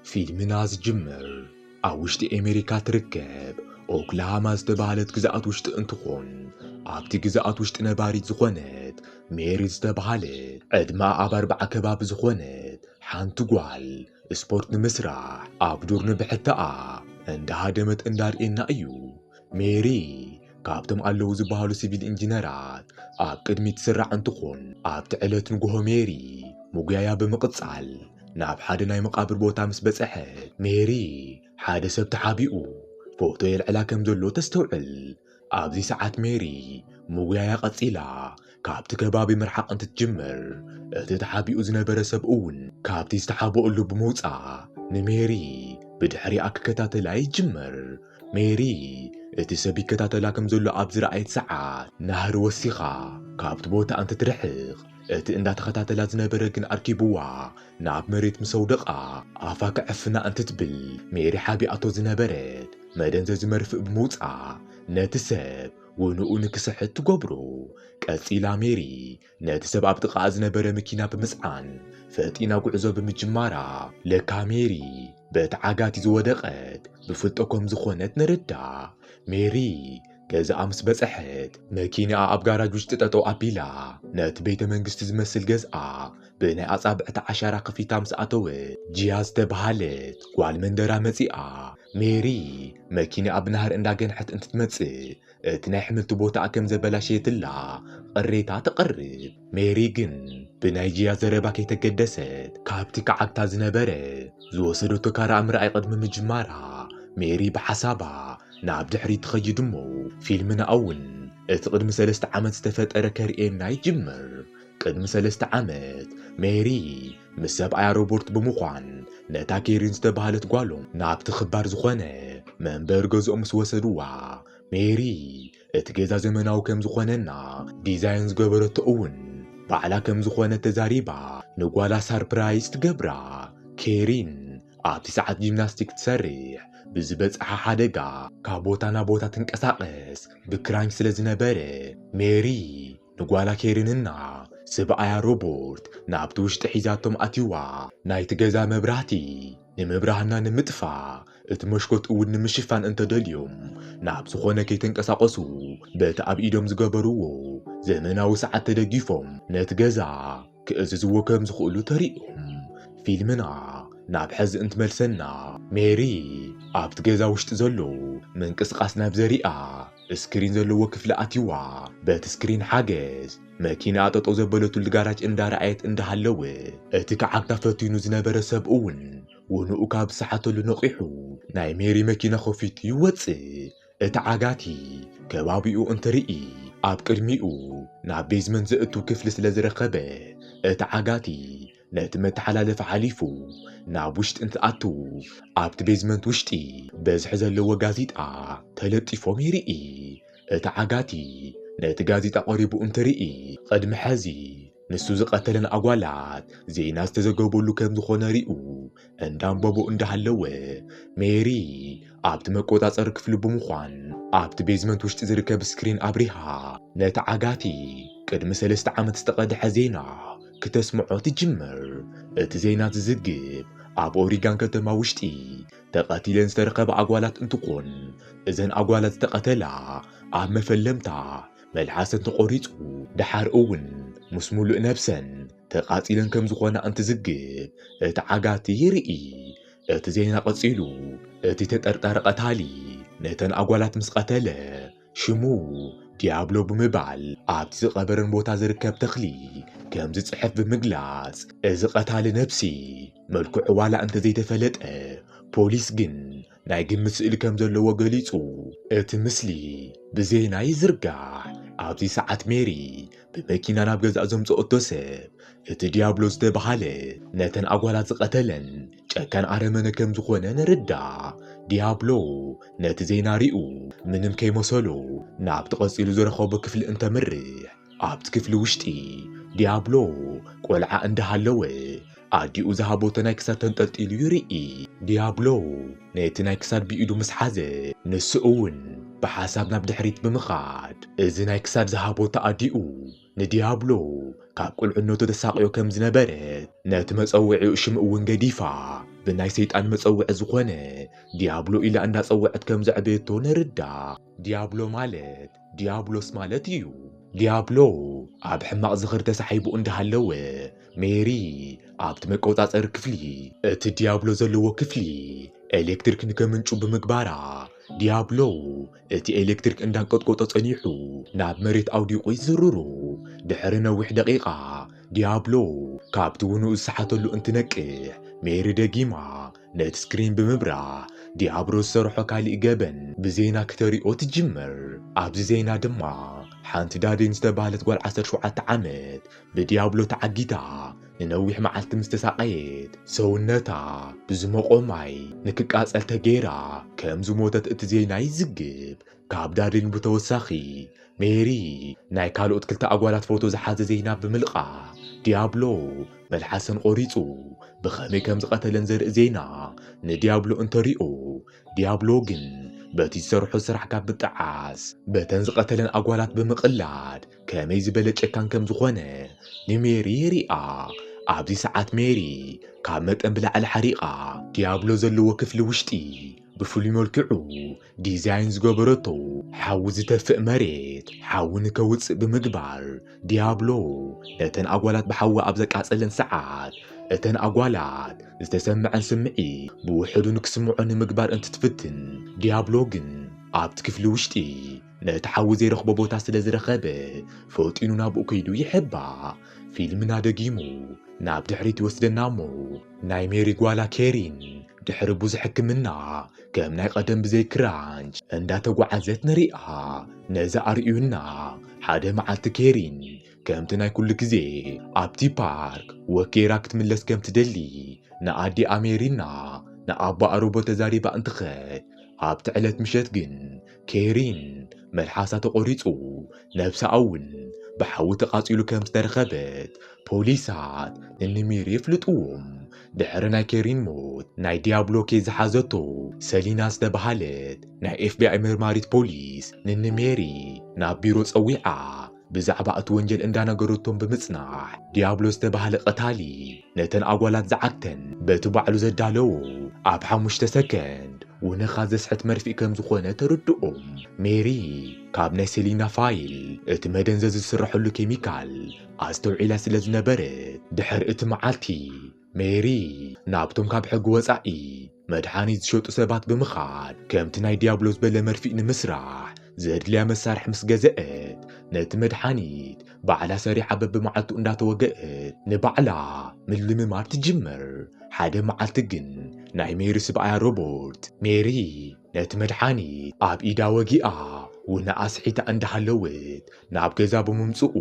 فيلمنا زجمر أوشت أمريكا تركب أوكلاهاما زتبهالت جزاءات وشت انتخون عبتي جزاءات وشت نباريت زخونت ميري زتبهالت عدما أباربع كباب زخونت حانتو قوال سبورت نمسرح أبدور نبحتاء عند هادمت اندار إنا أيو ميري كابتم ألو زبهالو سيفيل إنجينيرات أب قدمي تسرع انتخون أب تعلت نقوه ميري مقايا بمقصال ناب حدا ناي مقابر بوتا مس بصحت ميري حدا سب تحابيقو فوتو يلعلا كم دلو تستوعل أبزي ساعات ميري مقايا قصيلا كابت كبابي مرحق انت تجمر تتحابيقو زنبرا سبقون كابتي استحابو اللو بموصا نميري بدحري أك كتاتلا يجمر ميري اتي سبي كتاتلا كم دلو أبزي رأيت ساعات نهر وسيخا كابت بوتا انت ترحق اتي اندا تختاتلا زنبرا كن أركيبوا ناب مريت مسودقا عفاك عفنا انت تبل ميري حابي أتو زنبرت مدن زمرف بموصا نتسب ونقو نكسحت تقبرو كاسيلا ميري نتسب أبتقا زنبرا مكينا بمسعان فاتينا قعزو بمجمارا لكا ميري بتعاقاتي زودقت بفتقكم زخونت نردا ميري كذا أمس بصحت مكينة أب جاراج وشتتو أبيلا نت بيت منجست زمسل جزء بناء أصابع عشرة قفيتا مسأتوت جياز تبهالت قوال من درا مزيئة ميري مكينة أب نهر انداغن حت انت تمزي اتناي حملتو بوتا أكم زبلاشيت الله قريتا تقرب ميري جن بناي جياز رباكي تقدست كابتي كعبتا زنبرت زوصدو تكارا أمرأي قدم مجمارا ميري بحسابا ناب دحري تخيد مو فيلمنا أون اتقدم 3 عامت استفتر كارينا يجمر قدم 3 عامت ميري مساب ايا روبورت بمخوان نتا كيرين ستبهالت قوالهم ناب تخبار زخوانه منبر جزء مسوسدوا ميري اتجازا زمناو كم زخواننا ديزاينز قبرت أون بعلا كم زخوانه تزاريبا نقوالا ساربرايز تقبرا كيرين عبتي ساعات جيمناستيك تسرح بزبط حدقا كابوتانا بوتا تنقساقس بكرايم سلزنبره ميري نقوالا كيريننا سبقايا روبورت نابتو وشت حيزاتهم أتيوا نايت جزا مبراتي نمبراهنا نمتفا اتمشكوت اود نمشفان انت دليوم ناب سخونا كي تنقساقسو بتعب ايدهم زقبروو زمناو ساعات تدقيفهم نت جزا كأززو كم زخولو تريقهم فيلمنا ناب حز انت ملسنا ميري أبت جزا وشت زلو من قسقاسنا بزريقة سكرين زلو وكف لأتيوا بات سكرين حاجز ماكينة أتطو زبلتو الجاراج اندا رأيت اندا هلوه اتكا عقتا فتينو زنابرا سابقون ونقوكا بساحاتو لنقيحو ناي ميري ماكينة خفيتي واتسي اتعاقاتي كبابيو انت رئي أب قرميقو ناب بيزمن زقتو كفل سلازرقبه اتعاقاتي نتمت حلالف حليفو نابوشت انت أتو أبت بيزمنت وشتي بزح زلو غازيتا تلطيفو ميرئي اتعاقاتي نت غازيتا قريبو انت رئي قد محازي نسو زقتلن أقوالات زي ناس تزقبولو كم زخونا رئو اندام بابو اندهالوه ميري أبت مكوتا صرك في بمخوان أبت بيزمنت وشت زركب سكرين أبريها نتعاقاتي قد 3 عامت استقاد حزينا كتسمعو تجمر اتزينات زدقب أب أوريغان كتما وشتي تقاتلين سترقب أقوالات انتقون إذن أقوالات تقاتلا أب مفلمتا ملحاسن تقوريتو دحار أون مسمولو نفسن تقاتلين كم زخوانا انت زدقب اتعاقاتي يرئي اتزينا قصيلو اتتترطار قتالي نتن أقوالات مسقاتلا شمو ديابلو بمبعل أبتي زقبرن بوتا زركب تخلي كم زتصحف بمقلاص إذا قتال نفسي ملكو عوالا أنت زي تفلت بوليس جن نايقن مسئل كم زلو وقليتو اتمسلي بزينا يزرقع أبتي ساعات ميري بمكينا نابغز أزمتو أتوسب اتديابلو زدبحالي نتن أقوالات زقتلن كان أرمنا كم زخونا نردا ديابلو نت زينا ريقو منم كي مسولو ناب تقصيلو زرخو بكفل انت مريح أبت كفل وشتي ديابلو قولعا اندهالوه أديو زهابو تنايكسات تنتلتيلو يرئي ديابلو نتنايكسات بيئدو مسحازة نسؤون بحسابنا بدحريت بمخاد إذن نايكسات زهابو تأديو نديابلو كاب قل عنو تدساقيو كم زنبرت نتمس أوعي أشم أون قديفا ብናይ ሰይጣን መፀውዒ ዝኾነ ዲያብሎ ኢላ እንዳፀውዐት ከም ዘዕበየቶ ንርዳእ። ዲያብሎ ማለት ዲያብሎስ ማለት እዩ። ዲያብሎ ኣብ ሕማቕ ዝኽሪ ተሳሒቡ እንዳሃለወ ሜሪ ኣብቲ መቆፃፀሪ ክፍሊ እቲ ዲያብሎ ዘለዎ ክፍሊ ኤሌክትሪክ ንከምንጩ ብምግባራ ዲያብሎ እቲ ኤሌክትሪክ እንዳንቀጥቆጦ ጸኒሑ ናብ መሬት ኣውዲቑ ይዝርሩ። ድሕሪ ነዊሕ ደቂቓ ዲያብሎ ካብቲ ውንኡ ዝሰሓተሉ እንትነቅሕ ሜሪ ደጊማ ነቲ ስክሪን ብምብራህ ዲያብሎ ዝሰርሖ ካሊእ ገበን ብዜና ክተሪኦ ትጅምር። ኣብዚ ዜና ድማ ሓንቲ ዳዴን ዝተባህለት ጓል 17 ዓመት ብዲያብሎ ተዓጊታ ንነዊሕ መዓልቲ ምስ ተሳቐየት ሰውነታ ብዝሞቆ ማይ ንክቃጸል ተገይራ ከም ዝሞተት እቲ ዜና ይዝግብ። ካብ ዳዴን ብተወሳኺ ሜሪ ናይ ካልኦት ክልተ ኣጓላት ፎቶ ዝሓዘ ዜና ብምልቃሕ ዲያብሎ መልሓሰን ቆሪጹ ብኸመይ ከም ዝቐተለን ዘርኢ ዜና ንዲያብሎ እንተሪኦ ዲያብሎ ግን በቲ ዝሰርሖ ስራሕ ካብ ብጥዓስ በተን ዝቐተለን ኣጓላት ብምቕላድ ከመይ ዝበለ ጨካን ከም ዝኾነ ንሜሪ የሪኣ። ኣብዚ ሰዓት ሜሪ ካብ መጠን ብላዕሊ ሓሪቓ ዲያብሎ ዘለዎ ክፍሊ ውሽጢ ብፍሉይ መልክዑ ዲዛይን ዝገበረቶ ሓዊ ዝተፍእ መሬት ሓዊ ንከውፅእ ብምግባር ዲያብሎ ነተን ኣጓላት ብሓዊ ኣብ ዘቃጸለን ሰዓት እተን ኣጓላት ዝተሰምዐን ስምዒት ብውሕዱ ንክስምዖ ንምግባር እንትትፍትን ዲያብሎ ግን ኣብቲ ክፍሊ ውሽጢ ነቲ ሓዊ ዘይረኽቦ ቦታ ስለ ዝረኸበ ፈጢኑ ናብኡ ከይዱ ይሕባ። ፊልምና ደጊሙ ናብ ድሕሪት ይወስደና እሞ ናይ ሜሪ ጓላ ኬሪን ድሕሪ ብዙሕ ሕክምና ከም ናይ ቀደም ብዘይ ክራንች እንዳተጓዓዘት ንሪኣ። ነዚ ኣርዩና ሓደ መዓልቲ ኬሪን ከምቲ ናይ ኩሉ ግዜ ኣብቲ ፓርክ ወኬራ ክትምለስ ከም ትደሊ ንኣዲ ኣሜሪና ንኣባኣ ሮቦ ተዛሪባ እንትኸድ ኣብቲ ዕለት ምሸት ግን ኬሪን መልሓሳ ተቆሪጹ ነብሳ እውን ብሓዊ ተቃጺሉ ከም ዝተረኸበት ፖሊሳት ንሜሪ የፍልጥዎም። ድሕሪ ናይ ኬሪን ሞት ናይ ዲያብሎ ኬዝ ዝሓዘቶ ሰሊና ዝተባሃለት ናይ FBI መርማሪት ፖሊስ ንሜሪ ናብ ቢሮ ፀዊዓ ብዛዕባ እቲ ወንጀል እንዳነገረቶም ብምጽናሕ ዲያብሎ ዝተባሃለ ቀታሊ ነተን ኣጓላት ዝዓግተን በቲ ባዕሉ ዘዳለዎ ኣብ 5 ሰከንድ ውንኻ ዘስሕት መርፊእ ከም ዝኾነ ተርድኦም። ሜሪ ካብ ናይ ሰሊና ፋይል እቲ መደንዘዝ ዝስረሐሉ ኬሚካል ኣስተውዒላ ስለ ዝነበረት ድሕሪ እቲ መዓልቲ ሜሪ ናብቶም ካብ ሕጊ ወፃኢ መድሓኒት ዝሸጡ ሰባት ብምኻድ ከምቲ ናይ ዲያብሎ ዝበለ መርፊእ ንምስራሕ ዘድልያ መሳርሒ ምስ ገዝአት ነቲ መድሓኒት ባዕላ ሰሪሓ በብመዓልቱ እንዳተወግአት ንባዕላ ምልምማር ትጅምር። ሓደ መዓልቲ ግን ናይ ሜሪ ስብኣያ ሮበርት ሜሪ ነቲ መድሓኒት ኣብ ኢዳ ወጊኣ ውንኣ ስሒታ እንዳሃለወት ናብ ገዛ ብምምጽኡ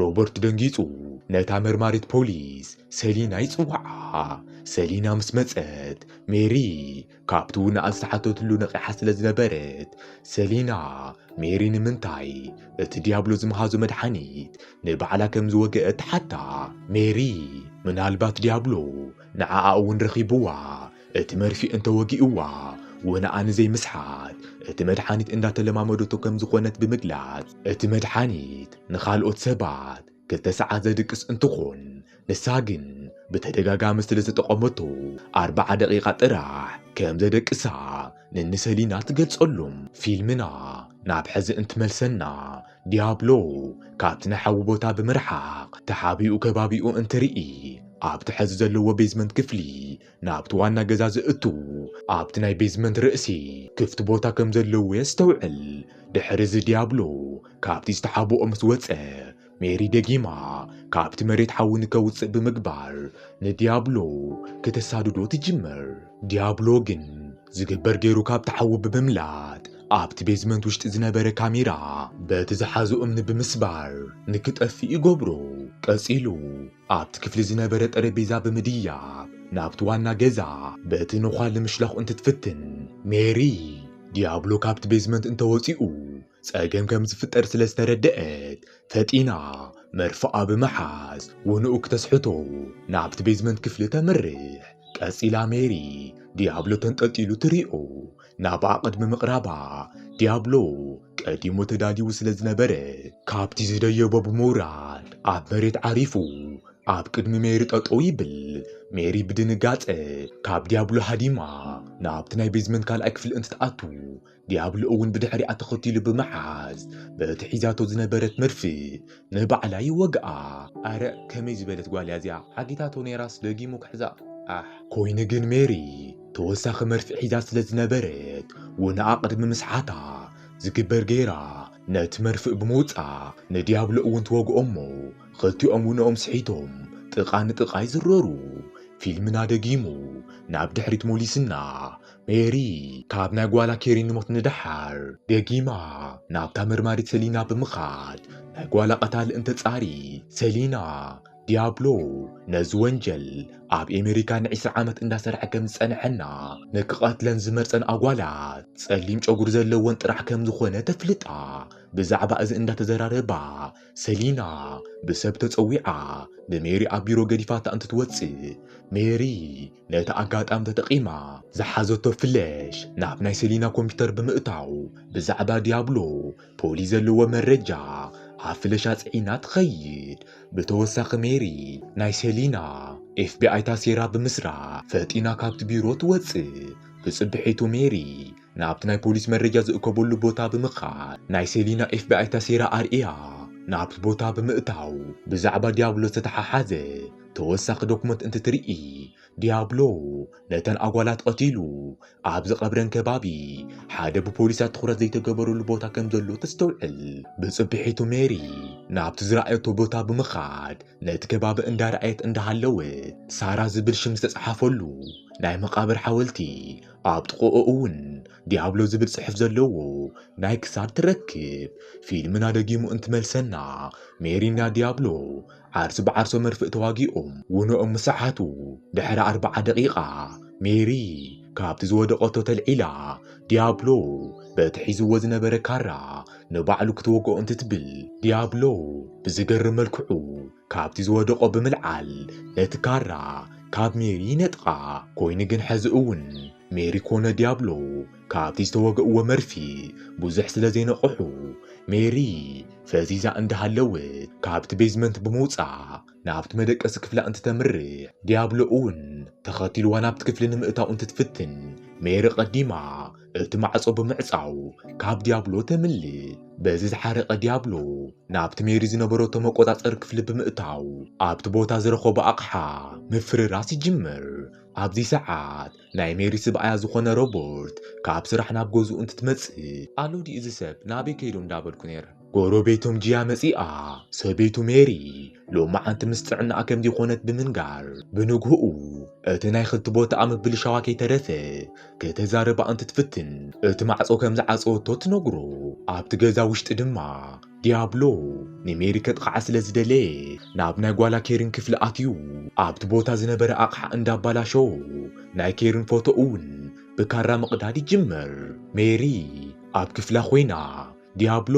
ሮበርት ደንጊጹ ነታ መርማሪት ፖሊስ ሰሊና ይጽዋዓ። ሰሊና ምስ መጸት ሜሪ ካብቲ ውንኣ ዝተሓተትሉ ነቂሓ ስለ ዝነበረት ሰሊና ሜሪ ንምንታይ እቲ ዲያብሎ ዝመሃዞ መድሓኒት ንባዕላ ከም ዝወግአት ተሓታ። ሜሪ ምናልባት ዲያብሎ ንዓኣ እውን ረኺብዋ እቲ መርፊእ እንተወጊእዋ ውንኣ ንዘይምስሓት እቲ መድሓኒት እንዳተለማመደቶ ከም ዝኾነት ብምግላጽ እቲ መድሓኒት ንኻልኦት ሰባት 2 ሰዓት ዘድቅስ እንትኾን ንሳ ግን ብተደጋጋሚ ስለ ዝተጠቐመቶ 40 ደቂቓ ጥራሕ ከም ዘደቅሳ ንሰሊና ትገልጸሎም። ፊልምና ናብ ሕዚ እንትመልሰና ዲያብሎ ካብቲ ናይ ሓዊ ቦታ ብምርሓቕ ተሓቢኡ ከባቢኡ እንትርኢ ኣብቲ ሕዚ ዘለዎ ቤዝመንት ክፍሊ ናብቲ ዋና ገዛ ዝእቱ ኣብቲ ናይ ቤዝመንት ርእሲ ክፍቲ ቦታ ከም ዘለዎ የስተውዕል። ድሕሪ እዚ ዲያብሎ ካብቲ ዝተሓብኦ ምስ ወፀ ሜሪ ደጊማ ካብቲ መሬት ሓዊ ንከውፅእ ብምግባር ንዲያብሎ ከተሳድዶ ትጅምር። ዲያብሎ ግን ዝግበር ገይሩ ካብቲ ሓዊ ብምምላጥ ኣብቲ ቤዝመንት ውሽጢ ዝነበረ ካሜራ በቲ ዝሓዙ እምኒ ብምስባር ንክጠፍእ ይገብሮ። ቀጺሉ ኣብቲ ክፍሊ ዝነበረ ጠረጴዛ ብምድያብ ናብቲ ዋና ገዛ በቲ ንኳል ንምሽላኽ እንትትፍትን ሜሪ ዲያብሎ ካብቲ ቤዝመንት እንተወፂኡ ጸገም ከም ዝፍጠር ስለ ዝተረድአት ፈጢና መርፍኣ ብምሓዝ ውንኡ ክተስሕቶ ናብቲ ቤዝመንት ክፍሊ ተመርሕ። ቀጺላ ሜሪ ዲያብሎ ተንጠልጢሉ ትሪኦ። ናብኣ ቅድሚ ምቕራባ ዲያብሎ ቀዲሙ ተዳልዩ ስለ ዝነበረ ካብቲ ዝደየቦ ብምውራድ ኣብ መሬት ዓሪፉ ኣብ ቅድሚ ሜሪ ጠጠው ይብል ሜሪ ብድንጋጸ ካብ ዲያብሎ ሃዲማ ናብቲ ናይ ቤዝመንት ካልኣይ ክፍሊ እንትትኣቱ ዲያብሎ እውን ብድሕሪኣ ተኸቲሉ ብምሓዝ በቲ ሒዛቶ ዝነበረት መርፍእ ንባዕላ ይወግኣ። ኣረ ከመይ ዝበለት ጓል እያ እዚኣ ሓጊታቶ ነይራስ ደጊሙ ክሕዛ ኮይኑ ግን ሜሪ ተወሳኺ መርፍእ ሒዛ ስለ ዝነበረት ውንኣ ቅድሚ ምስሓታ ዝግበር ገይራ ነቲ መርፍእ ብምውፃእ ንዲያብሎ እውን ትወግኦሞ ክልቲኦም ውንኦም ስሒቶም ጥቓ ንጥቓ ይዝረሩ። ፊልምና ደጊሙ ናብ ድሕሪት ሞሊስና ሜሪ ካብ ናይ ጓላ ኬሪ ንሞት ንድሓር ደጊማ ናብታ መርማሪት ሰሊና ብምኻድ ናይ ጓላ ቀታሊ እንተጻሪ ሰሊና ዲያብሎ ነዚ ወንጀል ኣብ ኣሜሪካ ን20 ዓመት እንዳሰርሐ ከም ዝጸንሐና ንክቐትለን ዝመርጸን ኣጓላት ጸሊም ጨጉሪ ዘለወን ጥራሕ ከም ዝኾነ ተፍልጣ ብዛዕባ እዚ እንዳተዘራረባ ሰሊና ብሰብ ተጸዊዓ ንሜሪ ኣብ ቢሮ ገዲፋታ እንትትወፅእ ሜሪ ነቲ ኣጋጣሚ ተጠቒማ ዝሓዘቶ ፍለሽ ናብ ናይ ሰሊና ኮምፒተር ብምእታው ብዛዕባ ዲያብሎ ፖሊስ ዘለዎ መረጃ ኣብ ፍለሻ ጽዒና ትኸይድ። ብተወሳኺ ሜሪ ናይ ሰሊና FBI ታሴራ ብምስራሕ ፈጢና ካብቲ ቢሮ ትወፅእ። ብጽብሒቱ ሜሪ ናብቲ ናይ ፖሊስ መረጃ ዝእከበሉ ቦታ ብምኻድ ናይ ሰሊና FBI ታሴራ ኣርኢያ ናብቲ ቦታ ብምእታው ብዛዕባ ዲያብሎ ዝተተሓሓዘ ተወሳኺ ዶክመንት እንትትርኢ ዲያብሎ ነተን ኣጓላት ቀቲሉ ኣብ ዝቐብረን ከባቢ ሓደ ብፖሊሳት ትኹረት ዘይተገበረሉ ቦታ ከም ዘሎ ተስተውዕል። ብጽብሒቱ ሜሪ ናብቲ ዝረኣየቶ ቦታ ብምኻድ ነቲ ከባቢ እንዳረኣየት እንዳሃለወት ሳራ ዝብል ሽም ዝተጻሓፈሉ ናይ መቃብር ሓወልቲ ኣብ ጥቕኡ እውን ዲያብሎ ዝብል ጽሑፍ ዘለዎ ናይ ክሳድ ትረክብ። ፊልምና ደጊሙ እንትመልሰና ሜሪና ዲያብሎ ዓርሲ ብዓርሶ መርፍእ ተዋጊኦም ውንኦም ምስሓቱ ድሕሪ 40 ደቂቓ ሜሪ ካብቲ ዝወደቐቶ ተልዒላ ዲያብሎ በቲ ሒዝዎ ዝነበረ ካራ ንባዕሉ ክትወግኦ እንትትብል ዲያብሎ ብዝገርም መልክዑ ካብቲ ዝወደቆ ብምልዓል ነቲ ካራ ካብ ሜሪ ነጥቃ። ኮይኑ ግን ሕዚ እውን ሜሪ ኮነ ዲያብሎ ካብቲ ዝተወግእዎ መርፊ ብዙሕ ስለ ዘይነቕሑ ሜሪ ፈዚዛ እንዳሃለወት ካብቲ ቤዝመንት ብምውፃእ ናብቲ መደቀሲ ክፍላ እንትተምርሕ ዲያብሎ እውን ተኸቲልዋ ናብቲ ክፍሊ ንምእታው እንትትፍትን ሜሪ ቀዲማ እቲ ማዕጾ ብምዕጻው ካብ ዲያብሎ ተምልጥ። በዚ ዝሓረቐ ዲያብሎ ናብቲ ሜሪ ዝነበረቶ መቆጻጸሪ ክፍሊ ብምእታው ኣብቲ ቦታ ዝረኸቦ ኣቕሓ ምፍርራስ ይጅምር። ኣብዚ ሰዓት ናይ ሜሪ ስብኣያ ዝኾነ ሮቦርት ካብ ስራሕ ናብ ገዝኡ እንትትመጽእ ኣሎዲ እዚ ሰብ ናበይ ከይዱ እንዳበልኩ ነይረ። ጎረቤቶም ጂያ መጺኣ ሰበይቱ ሜሪ ሎማዓንቲ ምስ ጥዕናኣ ከምዚ ኮነት ብምንጋር ብንግህኡ እቲ ናይ ክልተ ቦታ ኣመብል ሻዋ ከይተረፈ ከተዛረባ እንትትፍትን እቲ ማዕጾ ከም ዝዓጸወቶ ትነግሮ። ኣብቲ ገዛ ውሽጢ ድማ ዲያብሎ ንሜሪ ከጥቃዓ ስለ ዝደለየ ናብ ናይ ጓላ ኬሪን ክፍሊ ኣትዩ ኣብቲ ቦታ ዝነበረ ኣቕሓ እንዳባላሸው ናይ ኬሪን ፎቶ እውን ብካራ መቕዳድ ይጅምር። ሜሪ ኣብ ክፍላ ኮይና ዲያብሎ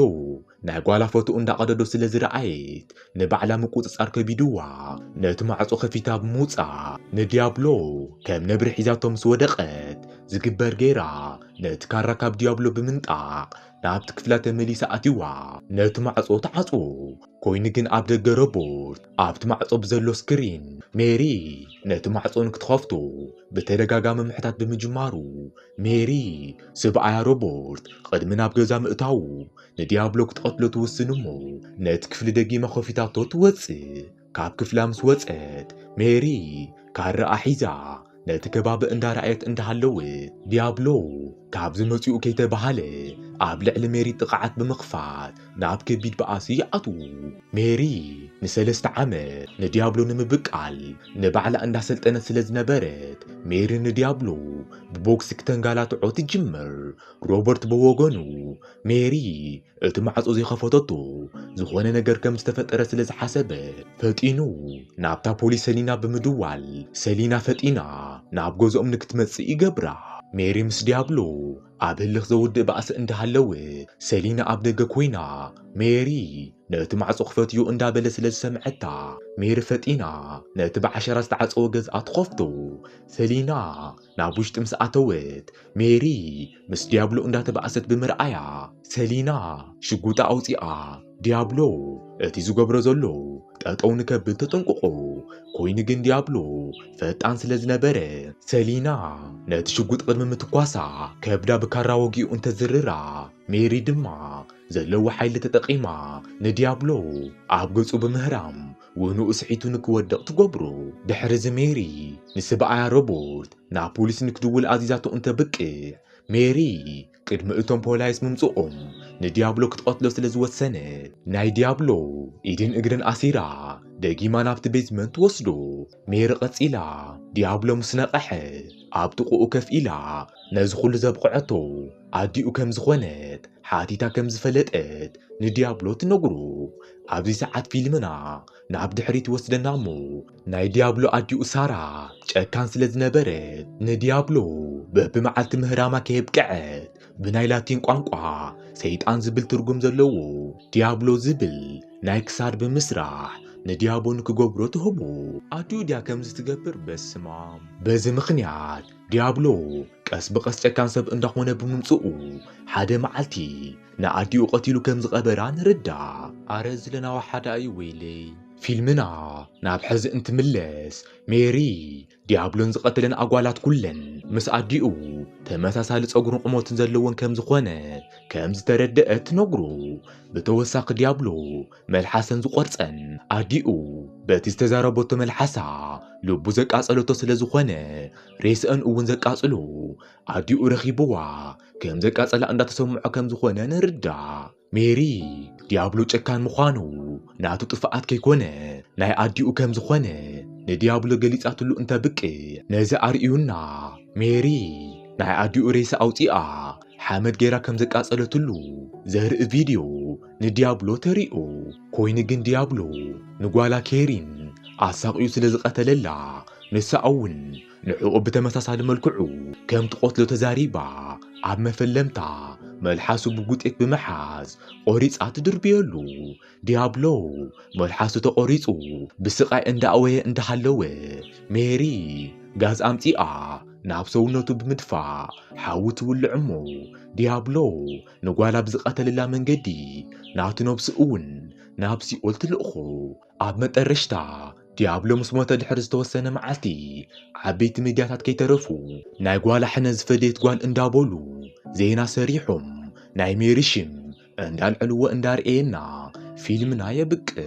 ናይ ጓላ ፎቶ እንዳቀደዶ ስለ ዝረኣየት ንባዕላ ምቁጽጻር ከቢድዋ ነቲ ማዕጾ ከፊታ ብምውፃእ ንዲያብሎ ከም ነብሪ ሒዛቶ ምስ ወደቐት ዝግበር ገይራ ነቲ ካራ ካብ ዲያብሎ ብምንጣቅ ናብቲ ክፍላ ተመሊሳ ኣትዋ ነቲ ማዕጾ ተዓጽዎ። ኮይኑ ግን ኣብ ደገ ሮቦርት ኣብቲ ማዕጾ ብዘሎ ስክሪን ሜሪ ነቲ ማዕጾ ንክትኸፍቶ ብተደጋጋሚ ምሕታት ብምጅማሩ ሜሪ ስብኣያ ሮቦርት ቅድሚ ናብ ገዛ ምእታው ንዲያብሎ ክትቀትሎ ትውስን እሞ ነቲ ክፍሊ ደጊማ ከፊታቶ ትወፅእ። ካብ ክፍላ ምስ ወፀት ሜሪ ካራ ሒዛ ነቲ ከባቢ እንዳረኣየት እንዳሃለወት ዲያብሎ ካብ ዝመጽኡ ከይተባሃለ ኣብ ልዕሊ ሜሪ ጥቃዓት ብምኽፋት ናብ ከቢድ በኣሲ ይኣትዉ። ሜሪ ን3 ዓመት ንዲያብሎ ንምብቃል ንባዕላ እንዳሰልጠነት ስለ ዝነበረት ሜሪ ንዲያብሎ ብቦክስ ክተንጋላትዖ ትጅምር። ሮበርት በወገኑ ሜሪ እቲ ማዕጾ ዘይኸፈተቶ ዝኾነ ነገር ከም ዝተፈጠረ ስለ ዝሓሰበ ፈጢኑ ናብታ ፖሊስ ሰሊና ብምድዋል ሰሊና ፈጢና ናብ ገዝኦም ንክትመጽእ ይገብራ። ሜሪ ምስ ዲያብሎ ኣብ ህልኽ ዘውድእ ባእሲ እንዳሃለወ ሰሊና ኣብ ደገ ኮይና ሜሪ ነቲ ማዕጾ ክፈትዮ እንዳበለ ስለ ዝሰምዐታ ሜሪ ፈጢና ነቲ ብዓሸራ ዝተዓጸወ ገዝኣ ትኸፍቶ። ሰሊና ናብ ውሽጢ ምስ ኣተወት ሜሪ ምስ ዲያብሎ እንዳተባእሰት ብምርኣያ ሰሊና ሽጉጣ ኣውፂኣ ዲያብሎ እቲ ዝገብሮ ዘሎ ጠጠው ንከብል ተጠንቅቆ ኮይኑ ግን ዲያብሎ ፈጣን ስለ ዝነበረ ሰሊና ነቲ ሽጉጥ ቅድሚ ምትኳሳ ከብዳ ብካራ ወጊኡ እንተዝርራ ሜሪ ድማ ዘለዎ ሓይሊ ተጠቂማ ንዲያብሎ ኣብ ገጹ ብምህራም ወንኡ ስሒቱ ንክወድቕ ትገብሮ ድሕሪ ሜሪ ንስብኣያ ሮቦት ናብ ፖሊስ ንክድውል ኣዚዛቶ እንተብቅዕ ሜሪ ቅድሚ እቶም ፖላይስ ምምጽኦም ንዲያብሎ ክትቆትሎ ስለ ዝወሰነት ናይ ዲያብሎ ኢድን እግርን ኣሲራ ደጊማ ናብቲ ቤዝመንት ወስዶ ሜሪ ቀጺላ ዲያብሎ ምስ ነቐሐ ኣብ ጥቑኡ ከፍ ኢላ ነዚ ኩሉ ዘብቅዐቶ ኣዲኡ ከም ዝኾነት ሓቲታ ከም ዝፈለጠት ንዲያብሎ ትነግሮ ኣብዚ ሰዓት ፊልምና ናብ ድሕሪት ወስደና እሞ ናይ ዲያብሎ ኣዲኡ ሳራ ጨካን ስለ ዝነበረት ንዲያብሎ በብመዓልቲ ምህራማ ከየብቅዐት ብናይ ላቲን ቋንቋ ሰይጣን ዝብል ትርጉም ዘለዎ ዲያብሎ ዝብል ናይ ክሳድ ብምስራሕ ንዲያብሎ ንክገብሮ ትህቦ ኣዲኡ ድያ ከም ዝትገብር በስማም በዚ ምኽንያት ዲያብሎ ቀስ ብቀስ ጨካን ሰብ እንዳኾነ ብምምጽኡ ሓደ መዓልቲ ንኣዲኡ ቀቲሉ ከም ዝቐበራ ንርዳእ ኣረ ዝለና ዋሓዳ እዩ ወይለይ ፊልምና ናብ ሕዚ እንትምለስ ሜሪ ዲያብሎን ዝቐተለን ኣጓላት ኩለን ምስ ኣዲኡ ተመሳሳሊ ጸጉርን ቁመትን ዘለዎን ከም ዝኾነ ከም ዝተረድአት ትነግሮ ብተወሳኺ ዲያብሎ መልሓሰን ዝቆርፀን ኣዲኡ በቲ ዝተዛረበቶ መልሓሳ ልቡ ዘቃጸለቶ ስለ ዝኾነ ሬስአን እውን ዘቃጽሎ ኣዲኡ ረኺብዋ ከም ዘቃጸላ እንዳተሰምዖ ከም ዝኾነ ንርዳእ ሜሪ ዲያብሎ ጨካን ምዃኑ ናቱ ጥፍኣት ከይኮነ ናይ ኣዲኡ ከም ዝኾነ ንዲያብሎ ገሊጻትሉ እንተብቅዕ ነዚ ኣርኢዩና ሜሪ ናይ ኣዲኡ ሬሳ ኣውፂኣ ሓመድ ጌራ ከም ዘቃጸለትሉ ዘርኢ ቪድዮ ንዲያብሎ ተሪኦ ኮይኑ ግን ዲያብሎ ንጓላ ኬሪን ኣሳቂዩ ስለ ዝቐተለላ ንሳ እውን ንዕኡ ብተመሳሳሊ መልክዑ ከም ትቆትሎ ተዛሪባ ኣብ መፈለምታ መልሓሱ ብጉጤት ብምሓዝ ቆሪጻ ትድርብየሉ ዲያብሎ መልሓሱ ተቆሪጹ ብስቃይ እንዳኣወየ እንዳሃለወ ሜሪ ጋዝ ኣምፂኣ ናብ ሰውነቱ ብምድፋዕ ሓዊ ትውልዕ እሞ ዲያብሎ ንጓላ ብዝቐተለላ መንገዲ ናቱ ነብሲ እውን ናብ ሲኦል ትልእኾ ኣብ መጠረሽታ ዲያብሎ ምስ ሞተ ድሕሪ ዝተወሰነ መዓልቲ ዓበይቲ ሚድያታት ከይተረፉ ናይ ጓላ ሕነ ዝፈደየት ጓል እንዳበሉ ዜና ሰሪሖም ናይ ሜሪ ሽም እንዳልዕልዎ እንዳርኤና ፊልምና የብቅዕ